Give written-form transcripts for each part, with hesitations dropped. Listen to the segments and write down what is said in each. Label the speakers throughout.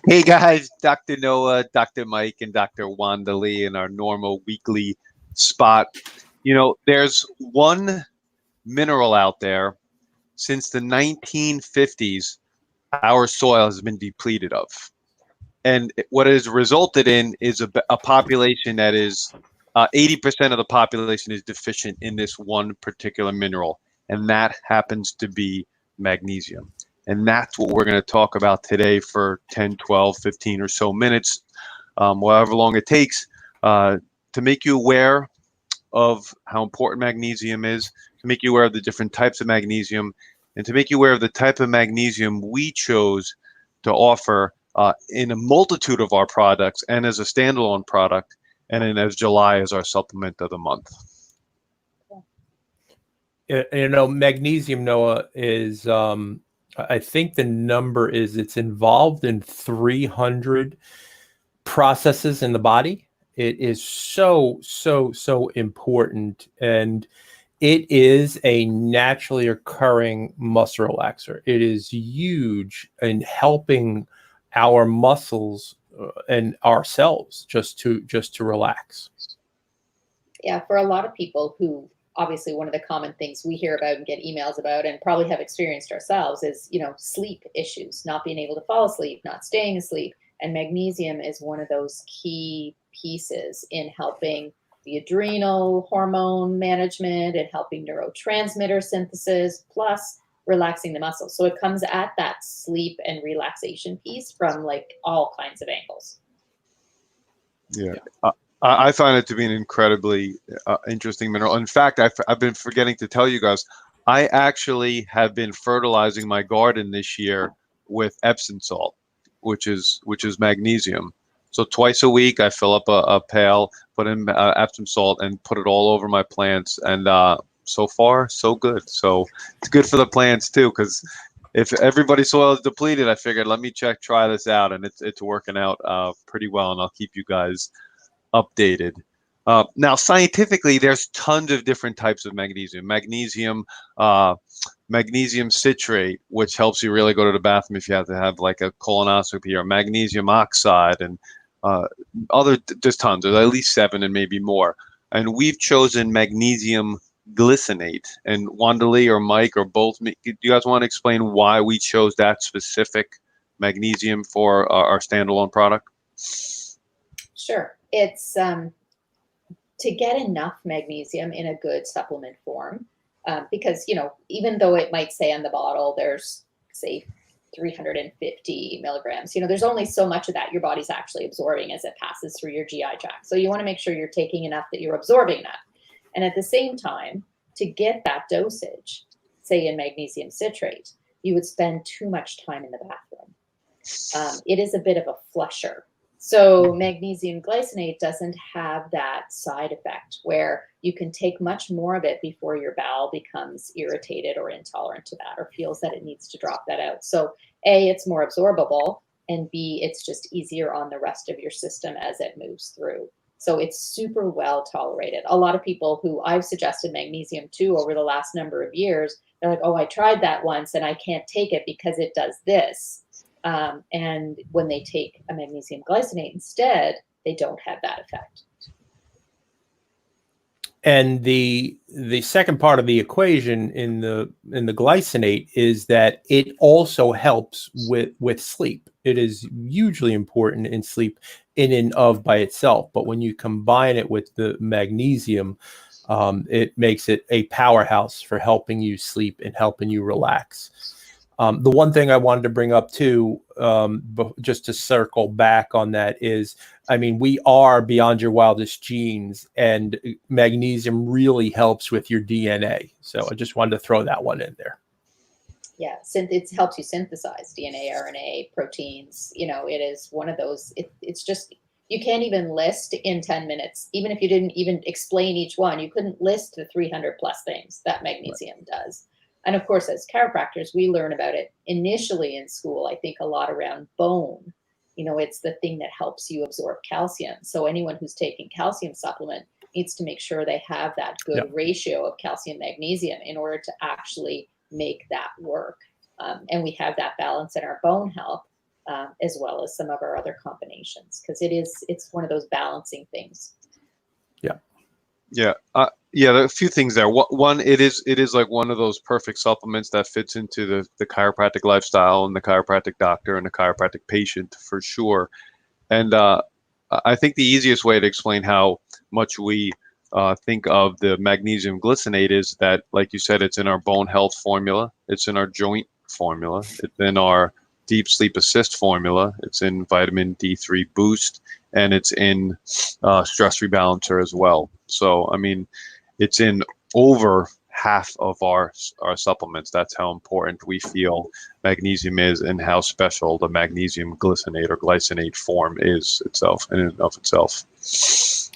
Speaker 1: Hey guys, Dr. Noah, Dr. Mike, and Dr. Wanda Lee in our normal weekly spot. There's one mineral out there since the 1950s our soil has been depleted of. And what it has resulted in is a population that is 80% of the population is deficient in this one particular mineral, and that happens to be magnesium. And that's what we're going to talk about today for 10, 12, 15 or so minutes, however long it takes, to make you aware of how important magnesium is, to make you aware of the different types of magnesium, and to make you aware of the type of magnesium we chose to offer in a multitude of our products and as a standalone product, and then as July as our supplement of the month.
Speaker 2: Magnesium, Noah, is I think the number is it's involved in 300 processes in the body. It is so important, and it is a naturally occurring muscle relaxer. It is huge in helping our muscles and ourselves just to relax.
Speaker 3: Yeah, for a lot of people who obviously one of the common things we hear about and get emails about and probably have experienced ourselves is, sleep issues, not being able to fall asleep, not staying asleep. And magnesium is one of those key pieces in helping the adrenal hormone management and helping neurotransmitter synthesis, plus relaxing the muscles. So it comes at that sleep and relaxation piece from like all kinds of angles.
Speaker 1: Yeah. I find it to be an incredibly interesting mineral. In fact, I've been forgetting to tell you guys, I actually have been fertilizing my garden this year with Epsom salt, which is magnesium. So twice a week, I fill up a pail, put in Epsom salt, and put it all over my plants. And so far, so good. So it's good for the plants too, because if everybody's soil is depleted, I figured let me try this out, and it's working out pretty well, and I'll keep you guys updated. Now, scientifically, there's tons of different types of magnesium. Magnesium citrate, which helps you really go to the bathroom if you have to have like a colonoscopy, or magnesium oxide, and there's tons. There's at least 7 and maybe more. And we've chosen magnesium glycinate. And Wanda Lee or Mike or both, do you guys want to explain why we chose that specific magnesium for our standalone product?
Speaker 3: Sure. It's to get enough magnesium in a good supplement form, because, even though it might say on the bottle, there's, say, 350 milligrams, there's only so much of that your body's actually absorbing as it passes through your GI tract. So you want to make sure you're taking enough that you're absorbing that. And at the same time, to get that dosage, say in magnesium citrate, you would spend too much time in the bathroom. It is a bit of a flusher. So magnesium glycinate doesn't have that side effect where you can take much more of it before your bowel becomes irritated or intolerant to that or feels that it needs to drop that out. So A, it's more absorbable, and B, it's just easier on the rest of your system as it moves through. So it's super well tolerated. A lot of people who I've suggested magnesium to over the last number of years, they're like, oh, I tried that once and I can't take it because it does this. And when they take a magnesium glycinate instead, they don't have that effect.
Speaker 2: And the second part of the equation in the glycinate is that it also helps with sleep. It is hugely important in sleep in and of by itself, but when you combine it with the magnesium, it makes it a powerhouse for helping you sleep and helping you relax. The one thing I wanted to bring up too, just to circle back on that is, we are beyond your wildest dreams, and magnesium really helps with your DNA. So I just wanted to throw that one in there.
Speaker 3: Yeah, it helps you synthesize DNA, RNA, proteins. It is one of those, it's just, you can't even list in 10 minutes. Even if you didn't even explain each one, you couldn't list the 300 plus things that magnesium does. And of course, as chiropractors, we learn about it initially in school, I think a lot around bone. It's the thing that helps you absorb calcium. So anyone who's taking calcium supplement needs to make sure they have that good ratio of calcium magnesium in order to actually make that work. And we have that balance in our bone health as well as some of our other combinations, because it's one of those balancing things.
Speaker 1: Yeah. There are a few things there. One, it is like one of those perfect supplements that fits into the chiropractic lifestyle and the chiropractic doctor and the chiropractic patient for sure. And I think the easiest way to explain how much we think of the magnesium glycinate is that, like you said, it's in our bone health formula, it's in our joint formula, it's in our deep sleep assist formula, it's in vitamin D3 boost, and it's in stress rebalancer as well. So, I mean, it's in over half of our supplements. That's how important we feel magnesium is, and how special the magnesium glycinate or glycinate form is itself, in and of itself.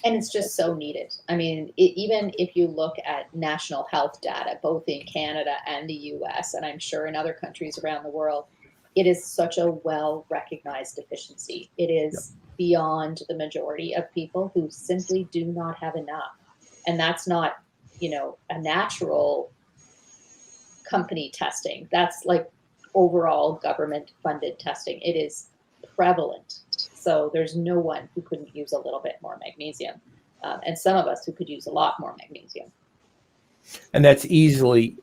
Speaker 3: And it's just so needed. I mean, even if you look at national health data, both in Canada and the US, and I'm sure in other countries around the world, it is such a well-recognized deficiency. It is beyond the majority of people who simply do not have enough. And that's not, a natural company testing. That's like overall government-funded testing. It is prevalent. So there's no one who couldn't use a little bit more magnesium. And some of us who could use a lot more magnesium.
Speaker 2: And that's easily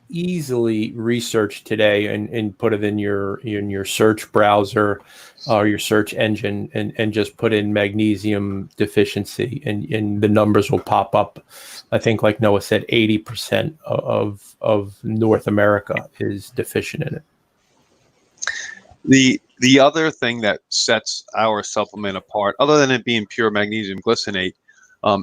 Speaker 2: researched today, and put it in your search browser or your search engine, and just put in magnesium deficiency, and the numbers will pop up. I think, like Noah said, 80% of North America is deficient in
Speaker 1: it. The other thing that sets our supplement apart, other than it being pure magnesium glycinate,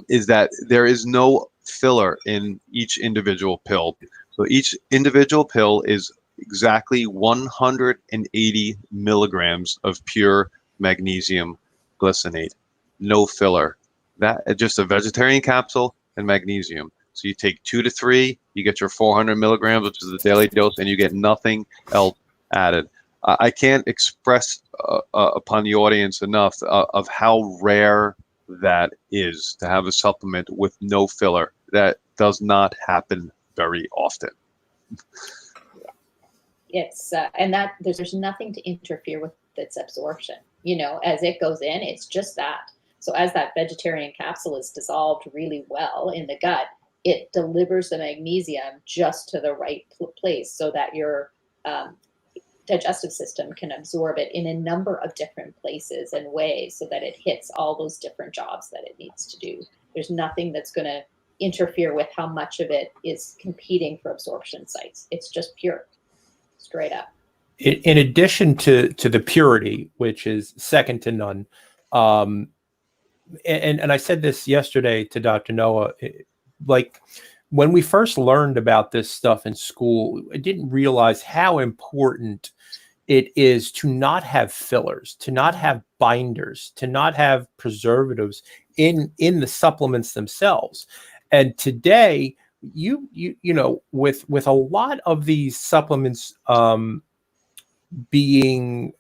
Speaker 1: is that there is no filler in each individual pill. So each individual pill is exactly 180 milligrams of pure magnesium glycinate, no filler. That just a vegetarian capsule and magnesium. So you take 2 to 3, you get your 400 milligrams, which is the daily dose, and you get nothing else added. I can't express upon the audience enough of how rare that is, to have a supplement with no filler. That does not happen very often.
Speaker 3: It's and that there's nothing to interfere with its absorption. As it goes in, it's just that. So as that vegetarian capsule is dissolved really well in the gut, it delivers the magnesium just to the right place, so that your digestive system can absorb it in a number of different places and ways, so that it hits all those different jobs that it needs to do. There's nothing that's going to interfere with how much of it is competing for absorption sites. It's just pure, straight up.
Speaker 2: In addition to the purity, which is second to none, and I said this yesterday to Dr. Noah, like, when we first learned about this stuff in school, I didn't realize how important it is to not have fillers, to not have binders, to not have preservatives in the supplements themselves. And today, with a lot of these supplements being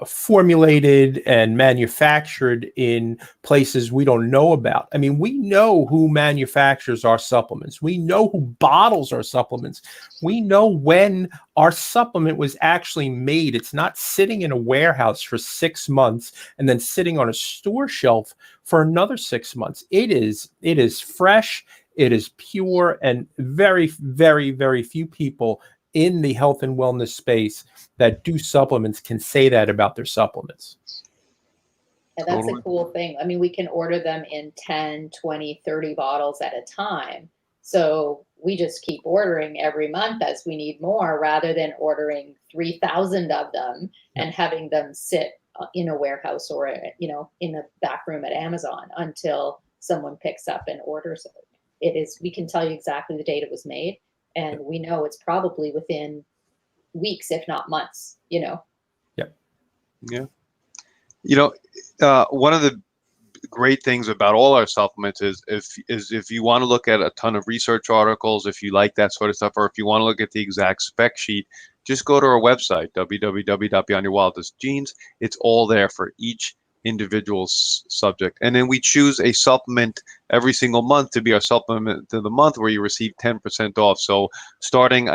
Speaker 2: formulated and manufactured in places we don't know about. I mean, we know who manufactures our supplements. We know who bottles our supplements. We know when our supplement was actually made. It's not sitting in a warehouse for 6 months and then sitting on a store shelf for another 6 months. It is fresh. It is pure, and very, very, very few people in the health and wellness space that do supplements can say that about their supplements.
Speaker 3: And that's a cool thing. I mean, we can order them in 10, 20, 30 bottles at a time. So we just keep ordering every month as we need more, rather than ordering 3,000 of them and having them sit in a warehouse or, in the back room at Amazon until someone picks up and orders it. We can tell you exactly the date it was made. And we know it's probably within weeks, if not months,
Speaker 2: Yep.
Speaker 1: Yeah. One of the great things about all our supplements is if you want to look at a ton of research articles, if you like that sort of stuff, or if you want to look at the exact spec sheet, just go to our website, www.beyondyourwildestgenes. It's all there for each individual subject. And then we choose a supplement every single month to be our supplement of the month, where you receive 10% off. So starting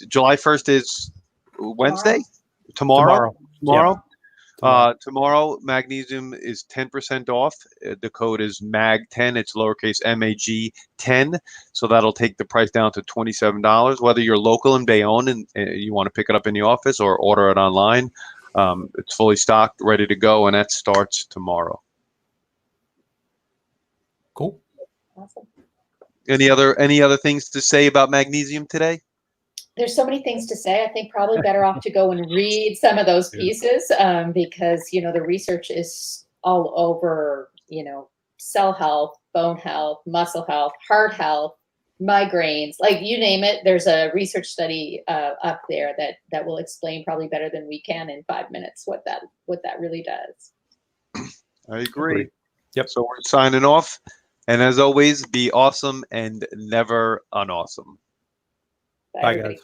Speaker 1: July 1st is Wednesday? Tomorrow?
Speaker 2: Yeah.
Speaker 1: Tomorrow, magnesium is 10% off. The code is MAG10. It's lowercase MAG 10. So that'll take the price down to $27. Whether you're local in Bayonne and you want to pick it up in the office or order it online, it's fully stocked, ready to go, and that starts tomorrow.
Speaker 2: Cool.
Speaker 3: Awesome.
Speaker 1: Any other things to say about magnesium today?
Speaker 3: There's so many things to say. I think probably better off to go and read some of those pieces because, you know, the research is all over, you know, cell health, bone health, muscle health, heart health, migraines, like you name it. There's a research study up there that will explain probably better than we can in 5 minutes what that really does.
Speaker 1: I agree.
Speaker 2: Yep.
Speaker 1: So we're signing off. And as always, be awesome and never unawesome.
Speaker 2: Bye, guys.